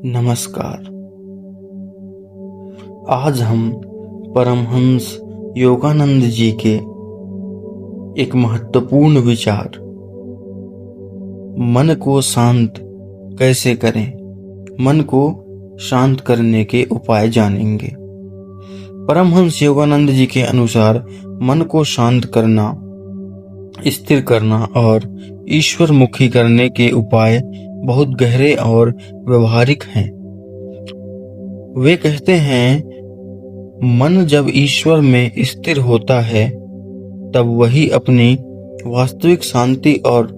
नमस्कार। आज हम परमहंस योगानंद जी के एक महत्वपूर्ण विचार मन को शांत कैसे करें, मन को शांत करने के उपाय जानेंगे। परमहंस योगानंद जी के अनुसार मन को शांत करना, स्थिर करना और ईश्वर मुखी करने के उपाय बहुत गहरे और व्यवहारिक हैं। वे कहते हैं, मन जब ईश्वर में स्थिर होता है तब वही अपनी वास्तविक शांति और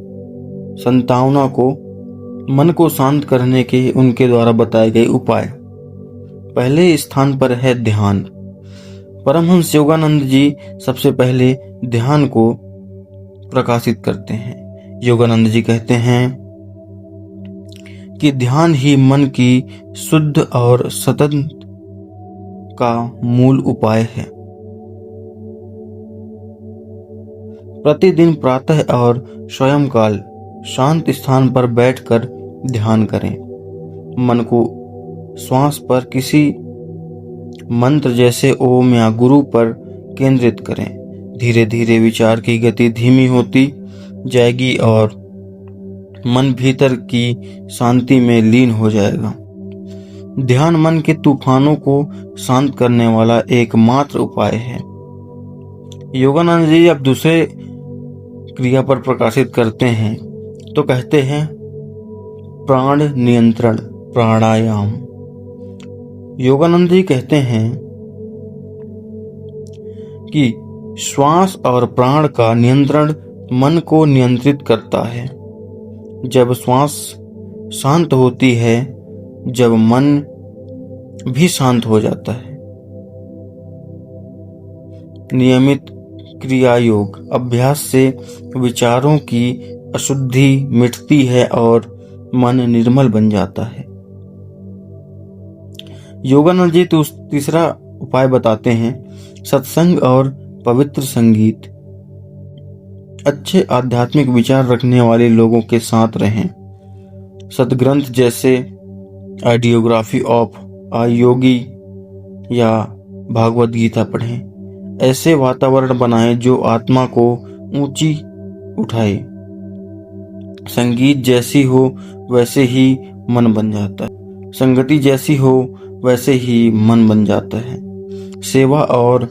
संतावना को मन को शांत करने के उनके द्वारा बताए गए उपाय। पहले स्थान पर है ध्यान। परमहंस योगानंद जी सबसे पहले ध्यान को प्रकाशित करते हैं। योगानंद जी कहते हैं कि ध्यान ही मन की शुद्ध और सतत का मूल उपाय है। प्रतिदिन प्रातः और स्वयंकाल शांत स्थान पर बैठकर ध्यान करें। मन को श्वास पर किसी मंत्र जैसे ओम या गुरु पर केंद्रित करें। धीरे धीरे विचार की गति धीमी होती जाएगी और मन भीतर की शांति में लीन हो जाएगा। ध्यान मन के तूफानों को शांत करने वाला एकमात्र उपाय है। योगानंद जी अब दूसरे क्रिया पर प्रकाशित करते हैं तो कहते हैं प्राण नियंत्रण प्राणायाम। योगानंद जी कहते हैं कि श्वास और प्राण का नियंत्रण मन को नियंत्रित करता है। जब श्वास शांत होती है, जब मन भी शांत हो जाता है। नियमित क्रिया योग अभ्यास से विचारों की अशुद्धि मिटती है और मन निर्मल बन जाता है। योगानंद जी तीसरा उपाय बताते हैं सत्संग और पवित्र संगीत। अच्छे आध्यात्मिक विचार रखने वाले लोगों के साथ रहें। सद्ग्रंथ जैसे आइडियोग्राफी ऑफ आ योगी या भागवत गीता पढ़ें। ऐसे वातावरण बनाएं जो आत्मा को ऊंची उठाए। संगीत जैसी हो वैसे ही मन बन जाता है। संगति जैसी हो वैसे ही मन बन जाता है। सेवा और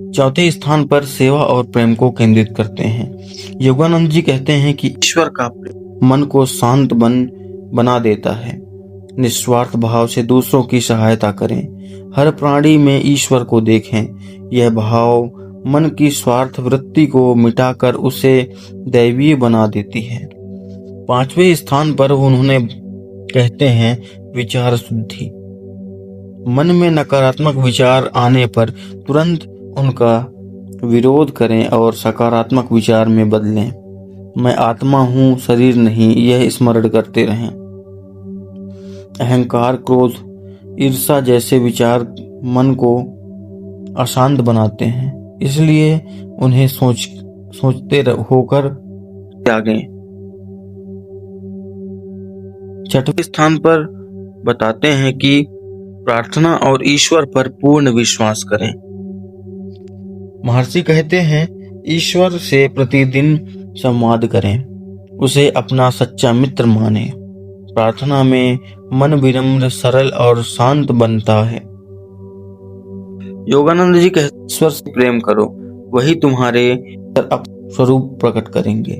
चौथे स्थान पर सेवा और प्रेम को केंद्रित करते हैं। योगानंद जी कहते हैं कि ईश्वर का प्रेम मन को शांत बना देता है। निस्वार्थ भाव से दूसरों की सहायता करें। हर प्राणी में ईश्वर को देखें। यह भाव मन की स्वार्थ वृत्ति को मिटाकर उसे दैवीय बना देती है। पांचवें स्थान पर उन्होंने कहते हैं विचार शुद्धि। मन में नकारात्मक विचार आने पर तुरंत उनका विरोध करें और सकारात्मक विचार में बदलें। मैं आत्मा हूं, शरीर नहीं, यह स्मरण करते रहें। अहंकार, क्रोध, ईर्ष्या जैसे विचार मन को अशांत बनाते हैं, इसलिए उन्हें सोचते होकर त्यागें। छठवें स्थान पर बताते हैं कि प्रार्थना और ईश्वर पर पूर्ण विश्वास करें। महर्षि कहते हैं ईश्वर से प्रतिदिन संवाद करें, उसे अपना सच्चा मित्र माने। प्रार्थना में मन विनम्र, सरल और शांत बनता है। योगानंद जी कहते ईश्वर से प्रेम करो, वही तुम्हारे स्वरूप प्रकट करेंगे।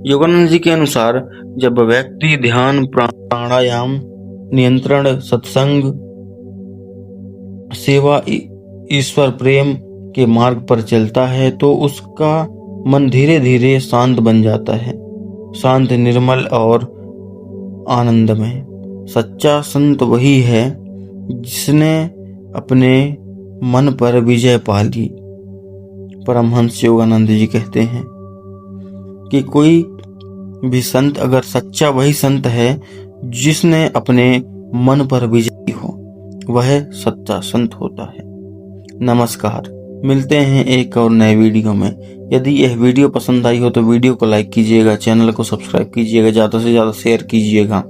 योगानंद जी के अनुसार जब व्यक्ति ध्यान, प्राणायाम, नियंत्रण, सत्संग, सेवा, ईश्वर प्रेम के मार्ग पर चलता है तो उसका मन धीरे धीरे शांत बन जाता है। शांत, निर्मल और आनंदमय। सच्चा संत वही है जिसने अपने मन पर विजय पा ली। परमहंस योगानंद जी कहते हैं कि कोई भी संत अगर सच्चा वही संत है जिसने अपने मन पर विजयी हो, वह सच्चा संत होता है। नमस्कार, मिलते हैं एक और नए वीडियो में। यदि यह वीडियो पसंद आई हो तो वीडियो को लाइक कीजिएगा, चैनल को सब्सक्राइब कीजिएगा, ज़्यादा से ज़्यादा शेयर कीजिएगा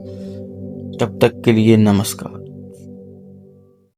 तब तक के लिए नमस्कार।